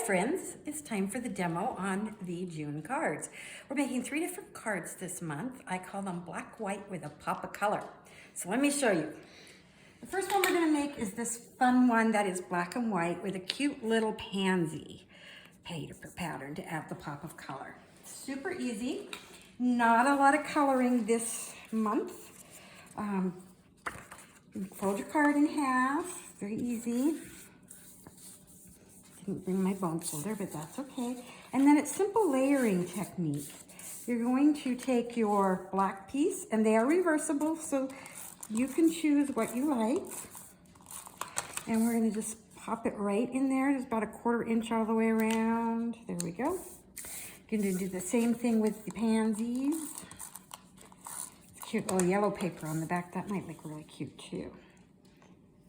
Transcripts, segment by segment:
friends, it's time for the demo on the June cards. We're making 3 different cards this month. I call them black, white with a pop of color. So let me show you. The first one we're gonna make is this fun one that is black and white with a cute little pansy pattern to add the pop of color. Super easy, not a lot of coloring this month. Fold your card in half, very easy. Didn't bring my bone folder, but that's okay. And then it's simple layering technique. You're going to take your black piece, and they are reversible, so you can choose what you like. And we're gonna just pop it right in there. There's about a 1/4 inch all the way around. There we go. You're gonna do the same thing with the pansies. It's cute little yellow paper on the back. That might look really cute too.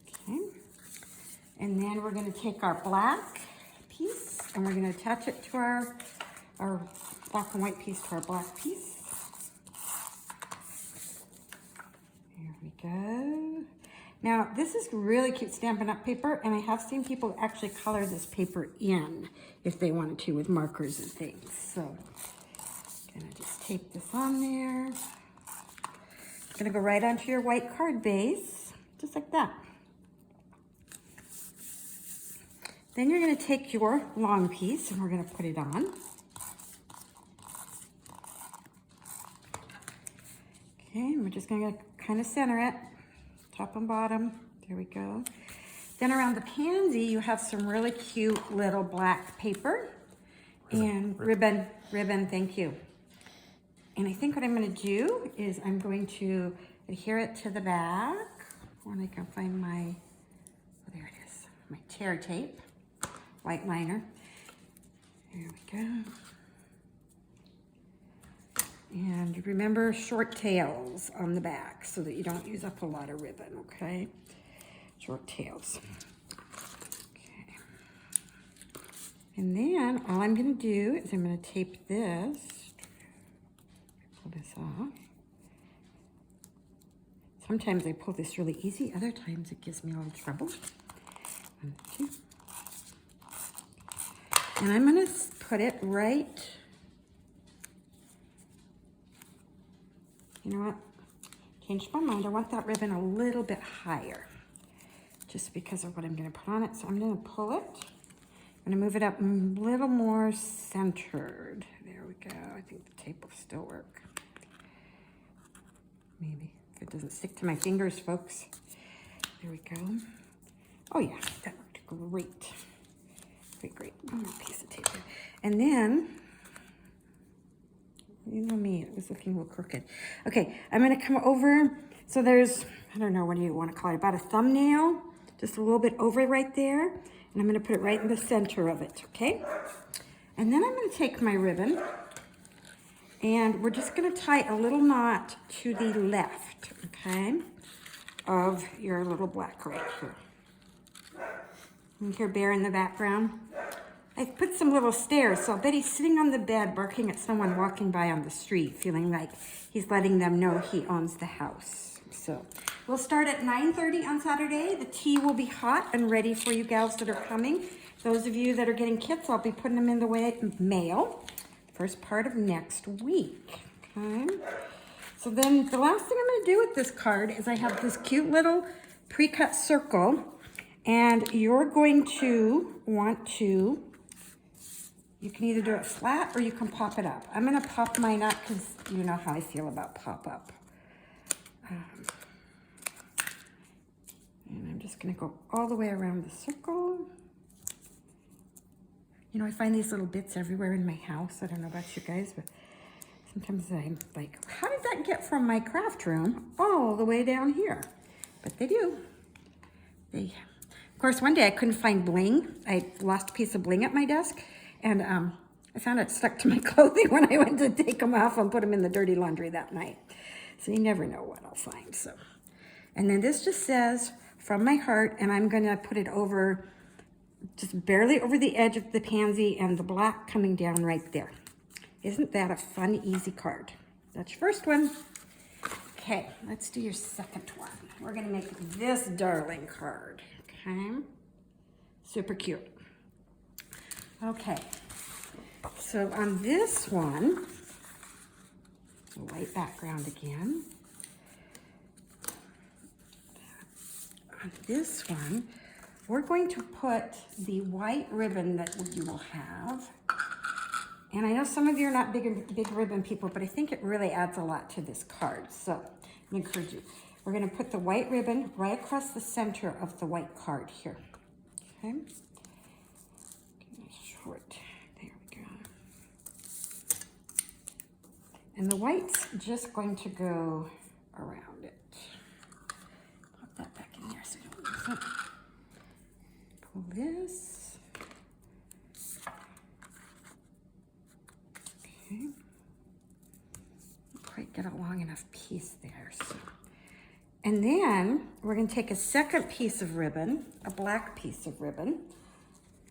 Okay. And then we're going to take our black piece and we're going to attach it to our black and white piece to our black piece. There we go. Now, this is really cute Stampin' Up! Paper, and I have seen people actually color this paper in if they wanted to with markers and things. So, I'm going to just tape this on there. It's going to go right onto your white card base, just like that. Then you're going to take your long piece and we're going to put it on. Okay, and we're just going to kind of center it, top and bottom. There we go. Then around the pansy, you have some really cute little black paper and ribbon, thank you. And I think what I'm going to do is I'm going to adhere it to the back when I can find my, oh, there it is, my tear tape. White liner. There we go. And remember short tails on the back so that you don't use up a lot of ribbon, okay? Short tails. Okay. And then all I'm going to do is I'm going to tape this. Pull this off. Sometimes I pull this really easy. Other times it gives me a little trouble. 1, 2. And I'm going to put it right, you know what, changed my mind. I want that ribbon a little bit higher, just because of what I'm going to put on it. So I'm going to pull it. I'm going to move it up a little more centered. There we go. I think the tape will still work. Maybe, if it doesn't stick to my fingers, folks. There we go. Oh yeah, that worked great. Great. One more piece of tape. And then, you know me, it was looking a little crooked. Okay, I'm going to come over. So there's, I don't know, what do you want to call it? About a thumbnail, just a little bit over right there. And I'm going to put it right in the center of it, okay? And then I'm going to take my ribbon and we're just going to tie a little knot to the left, okay, of your little black right here. You hear Bear in the background. I've put some little stairs, so I'll bet he's sitting on the bed barking at someone walking by on the street, feeling like he's letting them know he owns the house. So we'll start at 9:30 on Saturday. The tea will be hot and ready for you gals that are coming. Those of you that are getting kits, I'll be putting them in the mail first part of next week. Okay. So then the last thing I'm going to do with this card is I have this cute little pre-cut circle. And you're going to want to, you can either do it flat or you can pop it up. I'm going to pop mine up because you know how I feel about pop up. And I'm just going to go all the way around the circle. You know, I find these little bits everywhere in my house. I don't know about you guys, but sometimes I'm like, how did that get from my craft room all the way down here? But they do. Of course, one day I couldn't find bling. I lost a piece of bling at my desk, and I found it stuck to my clothing when I went to take them off and put them in the dirty laundry that night. So you never know what I'll find. So, and then this just says, from my heart, and I'm going to put it over, just barely over the edge of the pansy and the black coming down right there. Isn't that a fun, easy card? That's your first one. Okay, let's do your second one. We're going to make this darling card. Okay, super cute. Okay, so on this one, a white background again. On this one, we're going to put the white ribbon that you will have. And I know some of you are not big ribbon people, but I think it really adds a lot to this card. So I encourage you. We're going to put the white ribbon right across the center of the white card here. Okay. Short. There we go. And the white's just going to go around it. Pop that back in there so you don't lose it. Pull this. Okay. Not quite get a long enough piece there. So. And then we're going to take a second piece of ribbon, a black piece of ribbon.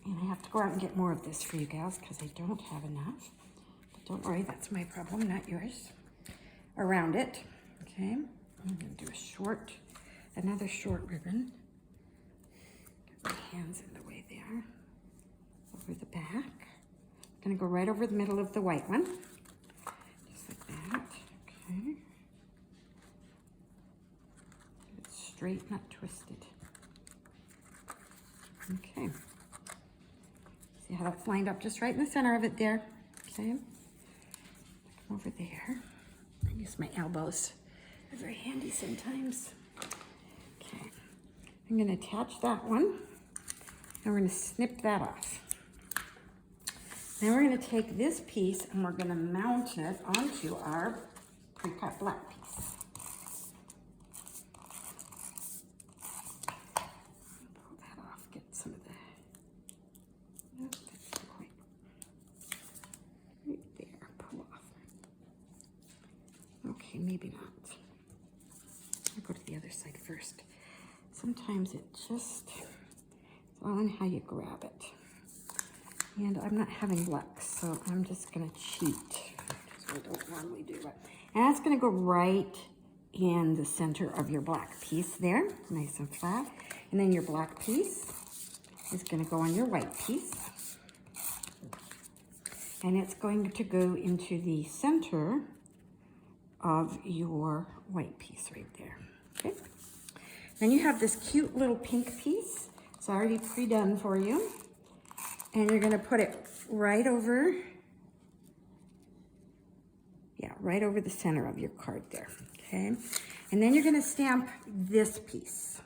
And I have to go out and get more of this for you guys because I don't have enough. But don't worry, that's my problem, not yours. Around it, okay? I'm going to do another short ribbon. Get my hands in the way there. Over the back. I'm going to go right over the middle of the white one. Just like that, okay? Get it straight, not twisted. Okay. See how that's lined up just right in the center of it there, okay? Come over there. I use my elbows. They're very handy sometimes. Okay, I'm gonna attach that one, and we're gonna snip that off. Then we're gonna take this piece and we're gonna mount it onto our pre-cut black piece. Pull that off, get some of the nope, that's not quite. Right there, pull off. Okay, maybe not. I'll go to the other side first. Sometimes it just, it's all in how you grab it. And I'm not having luck, so I'm just gonna cheat. Because I don't normally do it. And that's gonna go right in the center of your black piece there, nice and flat. And then your black piece is gonna go on your white piece. And it's going to go into the center of your white piece right there, okay? Then you have this cute little pink piece. It's already pre-done for you. And you're gonna put it right over, right over the center of your card there, okay? And then you're gonna stamp this piece.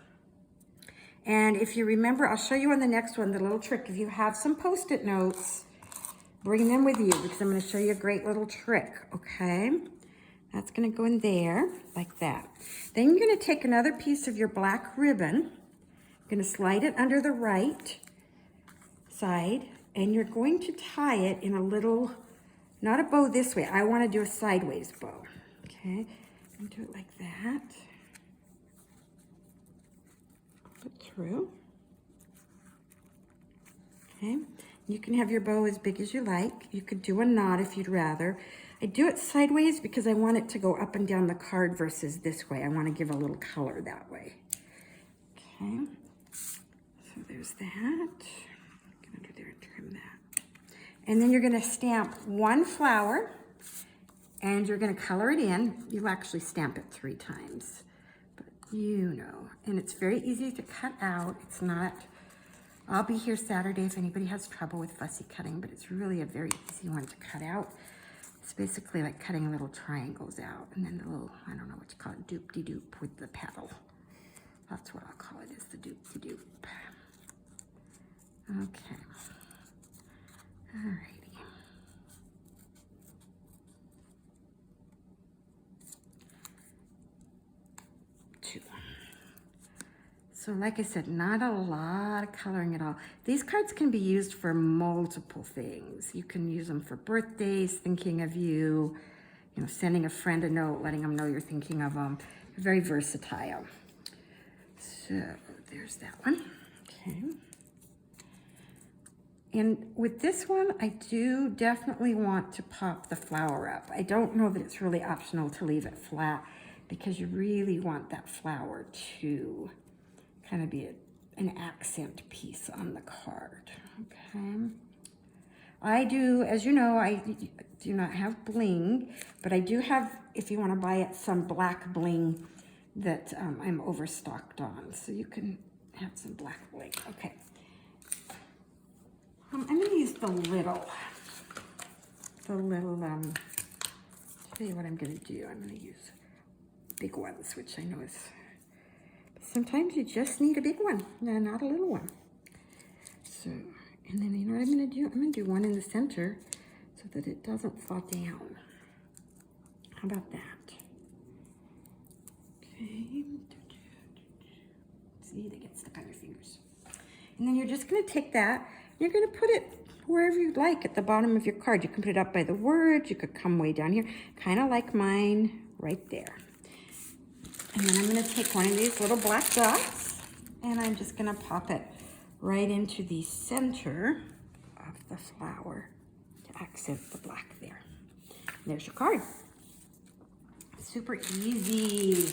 And if you remember, I'll show you on the next one, the little trick. If you have some Post-it notes, bring them with you because I'm gonna show you a great little trick, okay? That's gonna go in there, like that. Then you're gonna take another piece of your black ribbon, gonna slide it under the right side, and you're going to tie it in a little, not a bow this way, I wanna do a sideways bow, okay? And do it like that. Put through. Okay, you can have your bow as big as you like. You could do a knot if you'd rather. I do it sideways because I want it to go up and down the card versus this way. I want to give a little color that way. Okay, so there's that. Get under there and trim that. And then you're going to stamp one flower and you're going to color it in. You'll actually stamp it 3 times, but you know, and it's very easy to cut out. It's not, I'll be here Saturday if anybody has trouble with fussy cutting, but it's really a very easy one to cut out. It's basically like cutting little triangles out, and then the little, I don't know what you call it, doop-de-doop with the paddle. That's what I'll call it, is the doop-de-doop. Okay. Alrighty. So like I said, not a lot of coloring at all. These cards can be used for multiple things. You can use them for birthdays, thinking of you, you know, sending a friend a note, letting them know you're thinking of them. Very versatile. So there's that one, okay. And with this one, I do definitely want to pop the flower up. I don't know that it's really optional to leave it flat because you really want that flower to kind of be an accent piece on the card, okay? I do, as you know, I do not have bling, but I do have, if you want to buy it, some black bling that I'm overstocked on. So you can have some black bling. Okay. I'm going to use the little, tell you what I'm going to do. I'm going to use big ones, which I know is, sometimes you just need a big one, not a little one. So, and then you know what I'm going to do? I'm going to do one in the center so that it doesn't fall down. How about that? Okay. See, they get stuck on your fingers. And then you're just going to take that, you're going to put it wherever you'd like at the bottom of your card. You can put it up by the word, you could come way down here, kind of like mine right there. And then I'm going to take one of these little black dots and I'm just going to pop it right into the center of the flower to accent the black there. And there's your card. Super easy.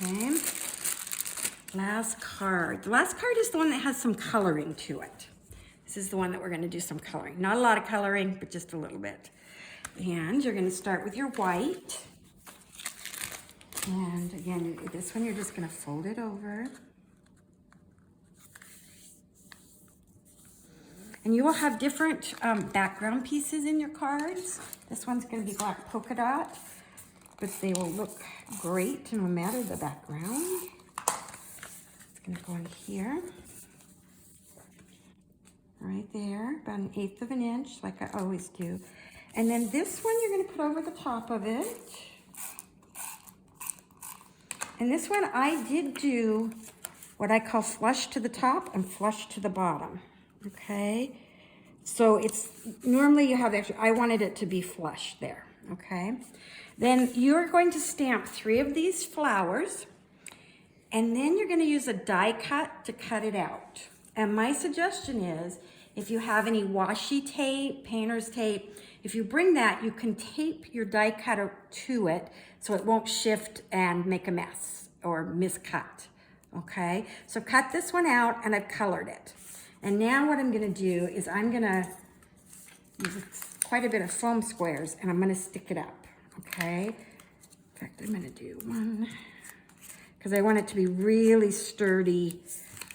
Okay. Last card. The last card is the one that has some coloring to it. This is the one that we're going to do some coloring. Not a lot of coloring, but just a little bit. And you're going to start with your white. And again, this one you're just going to fold it over. And you will have different background pieces in your cards. This one's going to be black polka dot, but they will look great no matter the background. It's going to go in here. Right there, about 1/8 of an inch, like I always do. And then this one you're going to put over the top of it. And this one I did do what I call flush to the top and flush to the bottom. Okay, so it's normally you have extra, I wanted it to be flush there. Okay, then you're going to stamp 3 of these flowers, and then you're going to use a die cut to cut it out. And my suggestion is, if you have any washi tape, painter's tape, if you bring that, you can tape your die cutter to it so it won't shift and make a mess or miscut. Okay, so cut this one out and I've colored it. And now what I'm going to do is I'm going to use quite a bit of foam squares and I'm going to stick it up. Okay, in fact, I'm going to do one because I want it to be really sturdy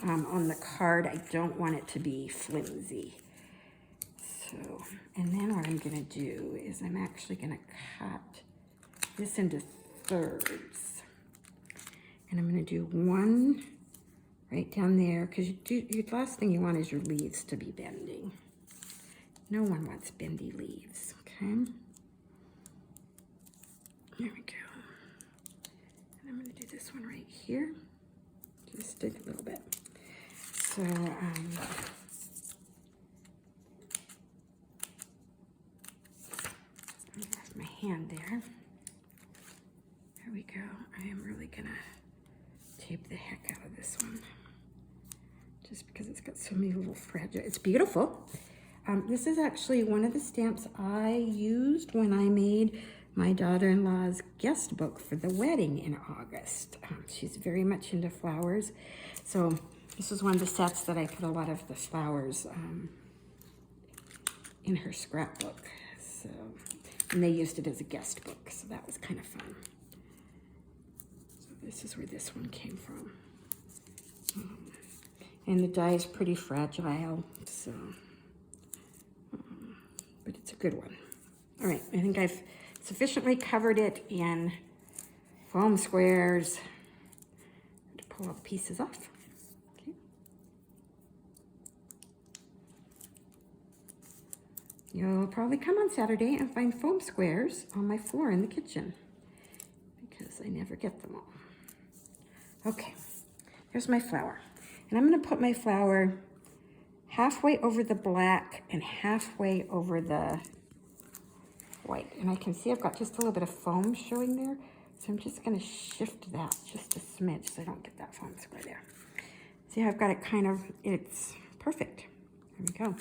on the card. I don't want it to be flimsy. So, and then what I'm going to do is I'm actually going to cut this into thirds. And I'm going to do one right down there, because the last thing you want is your leaves to be bending. No one wants bendy leaves, okay? There we go. And I'm going to do this one right here. Just stick a little bit. So, that's my hand there. There we go. I am really going to tape the heck out of this one. Just because it's got so many little fragile, it's beautiful. This is actually one of the stamps I used when I made my daughter-in-law's guest book for the wedding in August. She's very much into flowers. So this is one of the sets that I put a lot of the flowers in her scrapbook. So, and they used it as a guest book, so that was kind of fun. So this is where this one came from. And the die is pretty fragile, so, but it's a good one. All right, I think I've sufficiently covered it in foam squares to pull all the pieces off. Okay. You'll probably come on Saturday and find foam squares on my floor in the kitchen because I never get them all. Okay, here's my flower. And I'm going to put my flower halfway over the black and halfway over the white. And I can see I've got just a little bit of foam showing there. So I'm just going to shift that just a smidge so I don't get that foam square there. See how I've got it kind of, it's perfect. There we go.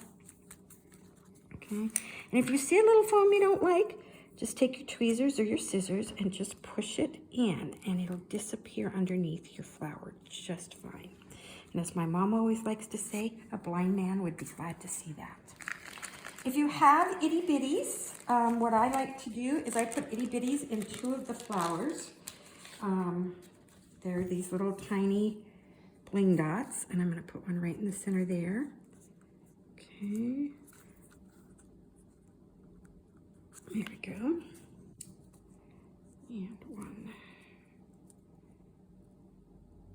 Okay. And if you see a little foam you don't like, just take your tweezers or your scissors and just push it in and it'll disappear underneath your flower just fine. And as my mom always likes to say, a blind man would be glad to see that. If you have itty bitties, what I like to do is I put itty bitties in 2 of the flowers. They're these little tiny bling dots, and I'm going to put one right in the center there. Okay. There we go. And one.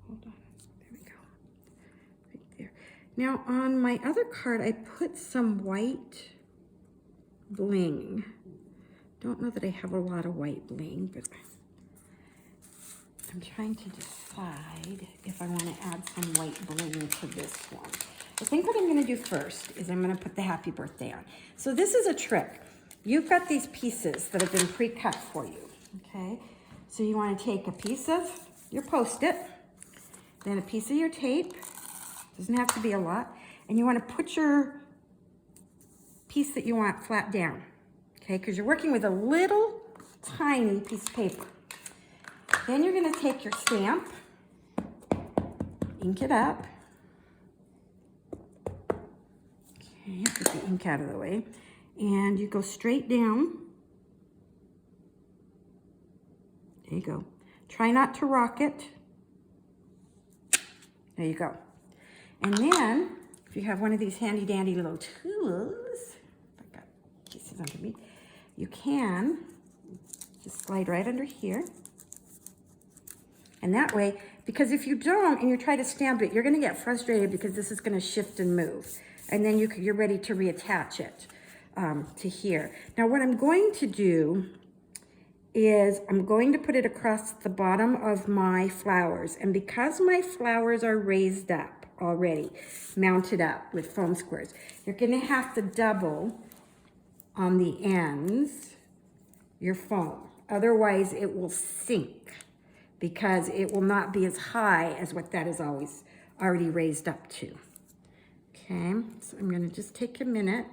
Hold on. There we go. Right there. Now on my other card, I put some white bling. Don't know that I have a lot of white bling, but I'm trying to decide if I want to add some white bling to this one. I think what I'm going to do first is I'm going to put the happy birthday on. So this is a trick. You've got these pieces that have been pre-cut for you, okay? So you want to take a piece of your Post-it, then a piece of your tape, doesn't have to be a lot, and you want to put your piece that you want flat down, okay? Because you're working with a little tiny piece of paper. Then you're going to take your stamp, ink it up. Okay, get the ink out of the way. And you go straight down. There you go. Try not to rock it. There you go. And then, if you have one of these handy dandy little tools, I've got pieces under me, you can just slide right under here. And that way, because if you don't and you try to stamp it, you're going to get frustrated because this is going to shift and move. And then you're ready to reattach it to here. Now what I'm going to do is I'm going to put it across the bottom of my flowers. And because my flowers are raised up already, mounted up with foam squares, you're going to have to double on the ends your foam. Otherwise it will sink, because it will not be as high as what that is always already raised up to. Okay, so I'm gonna just take a minute,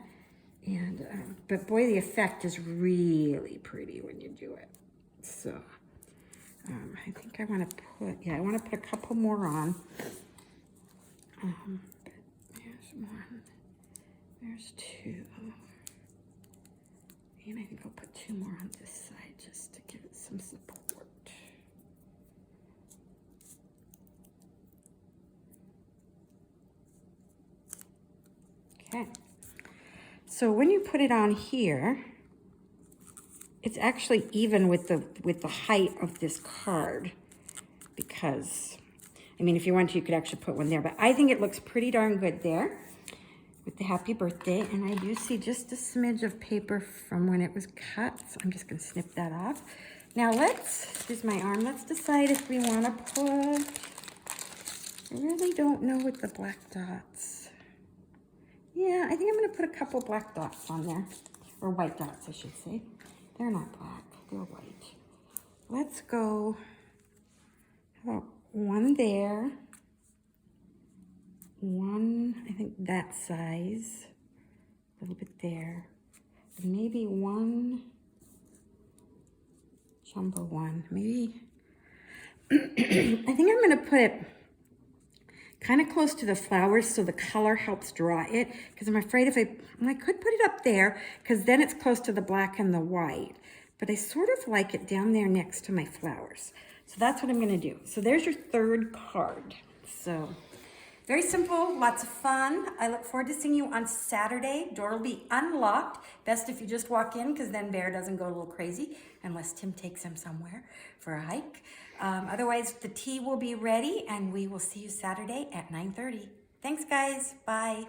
and but boy, the effect is really pretty when you do it. So I think I want to put, I want to put a couple more on. But there's one, there's 2, and I think I'll put 2 more on this side just to give it some support. Okay, so when you put it on here, it's actually even with the height of this card, because, I mean, if you want to, you could actually put one there, but I think it looks pretty darn good there with the happy birthday, and I do see just a smidge of paper from when it was cut, so I'm just going to snip that off. Now here's my arm, let's decide if we want to put, I really don't know with the black dots. Yeah, I think I'm going to put a couple black dots on there, or white dots, I should say. They're not black, they're white. Let's go, how about one there, one, I think that size, a little bit there, and maybe one jumbo one, maybe. I think I'm going to put it kind of close to the flowers so the color helps draw it, because I'm afraid if I could put it up there because then it's close to the black and the white, but I sort of like it down there next to my flowers. So that's what I'm going to do. So there's your 3rd card. So very simple, lots of fun. I look forward to seeing you on Saturday. Door will be unlocked. Best if you just walk in, because then Bear doesn't go a little crazy unless Tim takes him somewhere for a hike. Otherwise, the tea will be ready, and we will see you Saturday at 9:30. Thanks, guys. Bye.